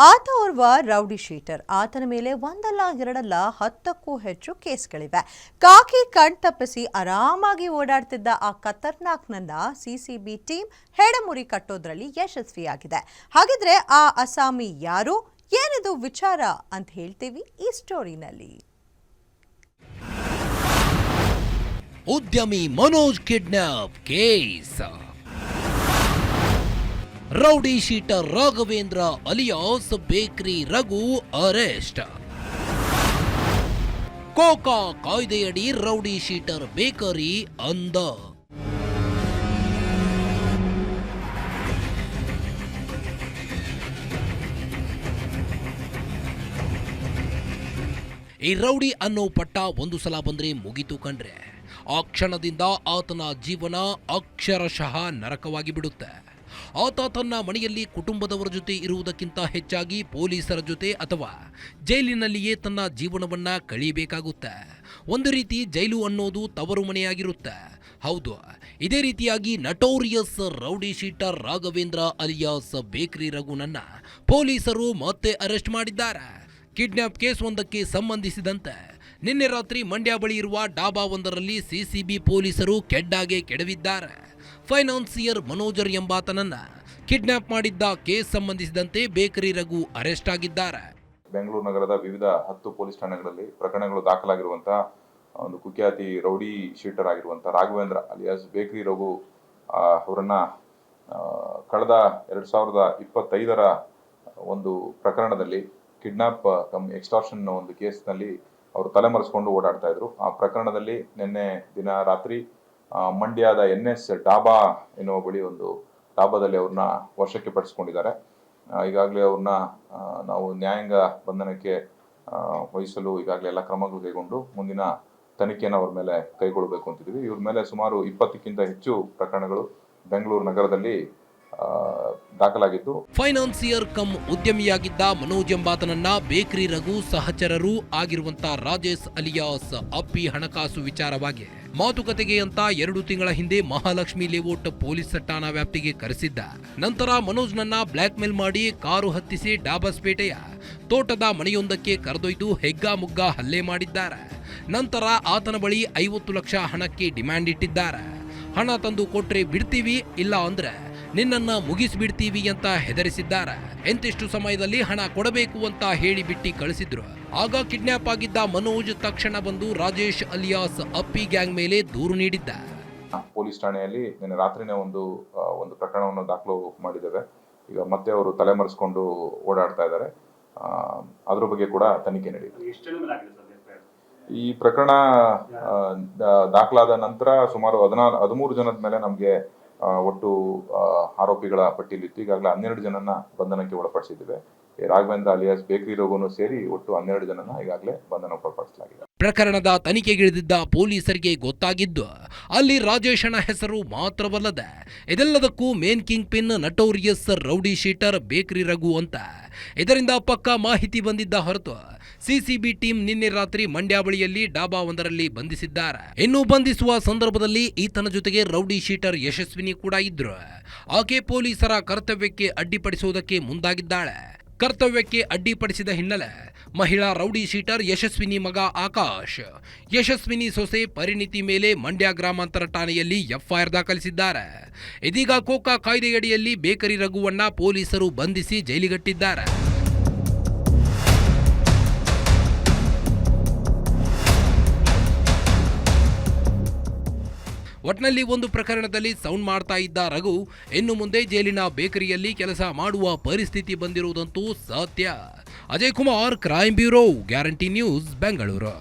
ಆತ ಓರ್ವ rowdy sheeter. ಆತನ ಮೇಲೆ ಒಂದಲ್ಲ ಎರಡಲ್ಲ 10ಕ್ಕೂ ಹೆಚ್ಚು ಕೇಸ್ಗಳಿವೆ. ಕಾಕಿ ಕಣ್ತಪ್ಪಿಸಿ ಆರಾಮಾಗಿ ಓಡಾಡ್ತಿದ್ದ ಆ ಖತರ್ನಾಕ್ನನ್ನ ಸಿಸಿಬಿ ಟೀಮ್ ಹೆಡಮುರಿ ಕಟ್ಟೋದ್ರಲ್ಲಿ ಯಶಸ್ವಿಯಾಗಿದೆ. ಹಾಗಿದ್ರೆ ಆ ಅಸಾಮಿ ಯಾರು, ಏನಿದು ವಿಚಾರ ಅಂತ ಹೇಳ್ತೀವಿ ಈ ಸ್ಟೋರಿನಲ್ಲಿ. ಉದ್ಯಮಿ Manoj kidnap case. Rowdy sheeter Raghavendra alias bakery Raghu arrest. Coca ಕಾಯ್ದೆಯಡಿ ರೌಡಿ ಶೀಟರ್ ಬೇಕರಿ ಅಂದ. ಈ ರೌಡಿ ಅನ್ನೋ ಪಟ್ಟ ಒಂದು ಸಲ ಬಂದ್ರೆ ಮುಗಿತು ಕಂಡ್ರೆ ಆ ಕ್ಷಣದಿಂದ ಆತನ ಜೀವನ ಅಕ್ಷರಶಃ ನರಕವಾಗಿ ಬಿಡುತ್ತೆ. ಆತ ತನ್ನ ಮನೆಯಲ್ಲಿ ಕುಟುಂಬದವರ ಜೊತೆ ಇರುವುದಕ್ಕಿಂತ ಹೆಚ್ಚಾಗಿ ಪೊಲೀಸರ ಜೊತೆ ಅಥವಾ ಜೈಲಿನಲ್ಲಿಯೇ ತನ್ನ ಜೀವನವನ್ನ ಕಳೀಬೇಕಾಗುತ್ತೆ. ಒಂದು ರೀತಿ ಜೈಲು ಅನ್ನೋದು ತವರು ಮನೆಯಾಗಿರುತ್ತೆ. ಹೌದು, ಇದೇ ರೀತಿಯಾಗಿ notorious rowdy sheeter Raghavendra alias bakery ರಘುನನ್ನ ಪೊಲೀಸರು ಮತ್ತೆ ಅರೆಸ್ಟ್ ಮಾಡಿದ್ದಾರೆ. ಕಿಡ್ನಾಪ್ ಕೇಸ್ ಒಂದಕ್ಕೆ ಸಂಬಂಧಿಸಿದಂತೆ ನಿನ್ನೆ ರಾತ್ರಿ ಮಂಡ್ಯ ಬಳಿ ಇರುವ ಡಾಬಾ ಒಂದರಲ್ಲಿ ಸಿಸಿಬಿ ಪೊಲೀಸರು ಕೆಡ್ಡಾಗೆ ಕೆಡವಿದ್ದಾರೆ. ಫೈನಾನ್ಸಿಯರ್ ಮನೋಜರ್ ಎಂಬಾತನನ್ನ ಕಿಡ್ನಾಪ್ ಮಾಡಿದ್ದ ಕೇಸ್ ಸಂಬಂಧಿಸಿದಂತೆ ಬೇಕರಿ ರಘು ಅರೆಸ್ಟ್ ಆಗಿದ್ದಾರೆ. ಬೆಂಗಳೂರು ನಗರದ ವಿವಿಧ 10 ಪೊಲೀಸ್ ಠಾಣೆಗಳಲ್ಲಿ ಪ್ರಕರಣಗಳು ದಾಖಲಾಗಿರುವಂತಹ ಒಂದು ಕುಖ್ಯಾತಿ ರೌಡಿ ಶೀಟರ್ ಆಗಿರುವಂತಹ ರಾಘವೇಂದ್ರ ಅಲಿಯಾಸ್ ಬೇಕರಿ ರಘು ಅವರನ್ನ ಕಳೆದ 2025ರ ಒಂದು ಪ್ರಕರಣದಲ್ಲಿ ಕಿಡ್ನಾಪ್ ಎಕ್ಸ್ಟಾರ್ಷನ್ ಒಂದು ಕೇಸ್ನಲ್ಲಿ ಅವರು ತಲೆಮರೆಸಿಕೊಂಡು ಓಡಾಡ್ತಾ ಇದ್ರು. ಆ ಪ್ರಕರಣದಲ್ಲಿ ನಿನ್ನೆ ದಿನ ರಾತ್ರಿ ಮಂಡ್ಯದ NS ಡಾಬಾ ಎನ್ನುವ ಬಳಿ ಒಂದು ಡಾಬಾದಲ್ಲಿ ಅವ್ರನ್ನ ವಶಕ್ಕೆ ಪಡಿಸ್ಕೊಂಡಿದ್ದಾರೆ. ಈಗಾಗಲೇ ಅವ್ರನ್ನ ನಾವು ನ್ಯಾಯಾಂಗ ಬಂಧನಕ್ಕೆ ವಹಿಸಲು ಈಗಾಗಲೇ ಎಲ್ಲ ಕ್ರಮಗಳು ಕೈಗೊಂಡು ಮುಂದಿನ ತನಿಖೆಯನ್ನು ಅವ್ರ ಮೇಲೆ ಕೈಗೊಳ್ಳಬೇಕು ಅಂತಿದ್ದೀವಿ. ಇವ್ರ ಮೇಲೆ ಸುಮಾರು 20ಕ್ಕಿಂತ ಹೆಚ್ಚು ಪ್ರಕರಣಗಳು ಬೆಂಗಳೂರು ನಗರದಲ್ಲಿ ದಾಖಲಾಗಿದ್ದು. ಫೈನಾನ್ಸಿಯರ್ ಕಮ್ ಉದ್ಯಮಿಯಾಗಿದ್ದ ಮನೋಜ್ ಎಂಬಾತನನ್ನ ಬೇಕರಿ ರಘು ಸಹಚರರು ಆಗಿರುವಂತ ರಾಜೇಶ್ ಅಲಿಯಾಸ್ ಅಪ್ಪಿ ಹಣಕಾಸು ವಿಚಾರವಾಗಿ ಮಾತುಕತೆಗೆ ಅಂತ 2 ತಿಂಗಳ ಹಿಂದೆ ಮಹಾಲಕ್ಷ್ಮಿ ಲೇಔಟ್ ಪೊಲೀಸ್ ಠಾಣಾ ವ್ಯಾಪ್ತಿಗೆ ಕರೆಸಿದ್ದ. ನಂತರ ಮನೋಜ್ನನ್ನ ಬ್ಲಾಕ್ ಮೇಲ್ ಮಾಡಿ ಕಾರು ಹತ್ತಿಸಿ ಡಾಬಸ್ಪೇಟೆಯ ತೋಟದ ಮನೆಯೊಂದಕ್ಕೆ ಕರೆದೊಯ್ದು ಹೆಗ್ಗಾಮುಗ್ಗಾ ಹಲ್ಲೆ ಮಾಡಿದ್ದಾರೆ. ನಂತರ ಆತನ ಬಳಿ 50 ಲಕ್ಷ ಹಣಕ್ಕೆ ಡಿಮ್ಯಾಂಡ್ ಇಟ್ಟಿದ್ದಾರೆ. ಹಣ ತಂದು ಕೊಟ್ರೆ ಬಿಡ್ತೀವಿ, ಇಲ್ಲ ಅಂದ್ರೆ ನಿನ್ನನ್ನ ಮುಗಿಸ್ಬಿಡ್ತೀವಿ ಅಂತ ಹೆದರಿಸಿದ್ದಾರೆ. ಎಂತಿಷ್ಟು ಸಮಯದಲ್ಲಿ ಹಣ ಕೊಡಬೇಕು ಅಂತ ಹೇಳಿ ಬಿಟ್ಟಿ ಕಳಿಸಿದ್ರು. ಆಗ ಕಿಡ್ನಾಪ್ ಆಗಿದ್ದ ಮನೋಜ್ ತಕ್ಷಣ ಬಂದು ರಾಜೇಶ್ ಅಲಿಯಾಸ್ ಅಪ್ಪಿ ಗ್ಯಾಂಗ್ ಮೇಲೆ ದೂರು ನೀಡಿದ್ದ. ಪೊಲೀಸ್ ಠಾಣೆಯಲ್ಲಿ ನಿನ್ನೆ ರಾತ್ರಿನೇ ಒಂದು ಪ್ರಕರಣವನ್ನು ದಾಖಲು ಮಾಡಿದ್ದೇವೆ. ಈಗ ಮತ್ತೆ ಅವರು ತಲೆಮರೆಸಿಕೊಂಡು ಓಡಾಡ್ತಾ ಇದ್ದಾರೆ. ಅದ್ರ ಬಗ್ಗೆ ಕೂಡ ತನಿಖೆ ನಡೆಯುತ್ತೆ. ಈ ಪ್ರಕರಣ ದಾಖಲಾದ ನಂತರ ಸುಮಾರು 13 ಜನದ ಮೇಲೆ ನಮಗೆ ಒಟ್ಟು ಆರೋಪಿಗಳ ಪಟ್ಟಿಯಲ್ಲಿತ್ತು. ಈಗಾಗಲೇ 12 ಜನನ್ನ ಬಂಧನಕ್ಕೆ ಒಳಪಡಿಸಿದ್ದೇವೆ. ರಾಘವೇಂದ್ರ ಅಲಿಯಾಸ್ ಬೇಕರಿ ರಘುನು ಸೇರಿ ಒಟ್ಟು 12 ಜನನ್ನ ಈಗಾಗಲೇ ಬಂಧನಕ್ಕೆ ಒಳಪಡಿಸಲಾಗಿದೆ. ಪ್ರಕರಣದ ತನಿಖೆಗಿಳಿದಿದ್ದ ಪೊಲೀಸರಿಗೆ ಗೊತ್ತಾಗಿದ್ದು ಅಲ್ಲಿ ರಾಜೇಶನ ಹೆಸರು ಮಾತ್ರವಲ್ಲದೆ ಇದೆಲ್ಲದಕ್ಕೂ main kingpin notorious rowdy sheeter bakery Raghu ಅಂತ. ಇದರಿಂದ ಪಕ್ಕಾ ಮಾಹಿತಿ ಬಂದಿದ್ದ ಹೊರತು ಸಿಸಿಬಿ ಟೀಮ್ ನಿನ್ನೆ ರಾತ್ರಿ ಮಂಡ್ಯ ಬಳಿಯಲ್ಲಿ ಡಾಬಾ ಒಂದರಲ್ಲಿ ಬಂಧಿಸಿದ್ದಾರೆ. ಇನ್ನು ಬಂಧಿಸುವ ಸಂದರ್ಭದಲ್ಲಿ ಈತನ ಜೊತೆಗೆ ರೌಡಿ ಶೀಟರ್ ಯಶಸ್ವಿನಿ ಕೂಡ ಇದ್ರು. ಆಕೆ ಪೊಲೀಸರ ಕರ್ತವ್ಯಕ್ಕೆ ಅಡ್ಡಿಪಡಿಸುವುದಕ್ಕೆ ಮುಂದಾಗಿದ್ದಾಳೆ. ಕರ್ತವ್ಯಕ್ಕೆ ಅಡ್ಡಿಪಡಿಸಿದ ಹಿನ್ನೆಲೆ ಮಹಿಳಾ ರೌಡಿ ಶೀಟರ್ ಯಶಸ್ವಿನಿ ಮಗ ಆಕಾಶ್, ಯಶಸ್ವಿನಿ ಸೊಸೆ ಪರಿಣಿತಿ ಮೇಲೆ ಮಂಡ್ಯ ಗ್ರಾಮಾಂತರ ಠಾಣೆಯಲ್ಲಿ ಎಫ್ಐಆರ್ ದಾಖಲಿಸಿದ್ದಾರೆ. ಇದೀಗ ಕೋಕಾ ಕಾಯ್ದೆಯಡಿಯಲ್ಲಿ ಬೇಕರಿ ರಘುವನ್ನ ಪೊಲೀಸರು ಬಂಧಿಸಿ ಜೈಲಿಗಟ್ಟಿದ್ದಾರೆ. ಒಟ್ನಲ್ಲಿ ಒಂದು ಪ್ರಕರಣದಲ್ಲಿ ಸೌಂಡ್ ಮಾಡ್ತಾ ಇದ್ದ ರಘು ಇನ್ನು ಮುಂದೆ ಜೈಲಿನ ಬೇಕರಿಯಲ್ಲಿ ಕೆಲಸ ಮಾಡುವ ಪರಿಸ್ಥಿತಿ ಬಂದಿರುವುದಂತೂ ಸತ್ಯ. Ajay Kumar, crime bureau, guarantee news, Bengaluru.